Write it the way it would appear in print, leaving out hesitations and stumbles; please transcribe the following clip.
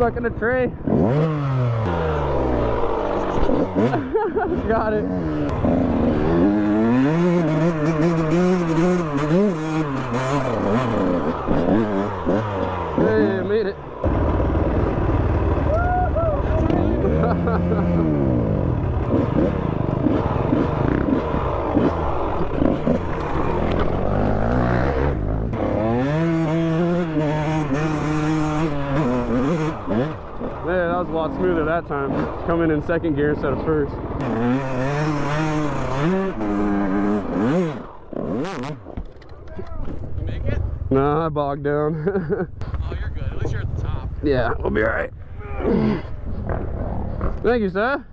stuck in a tree. Got it. Hey, I made it. Yeah, that was a lot smoother that time. Coming in second gear instead of first. You make it? Nah, I bogged down. Oh, you're good. At least you're at the top. Yeah, we'll be alright. Thank you, sir.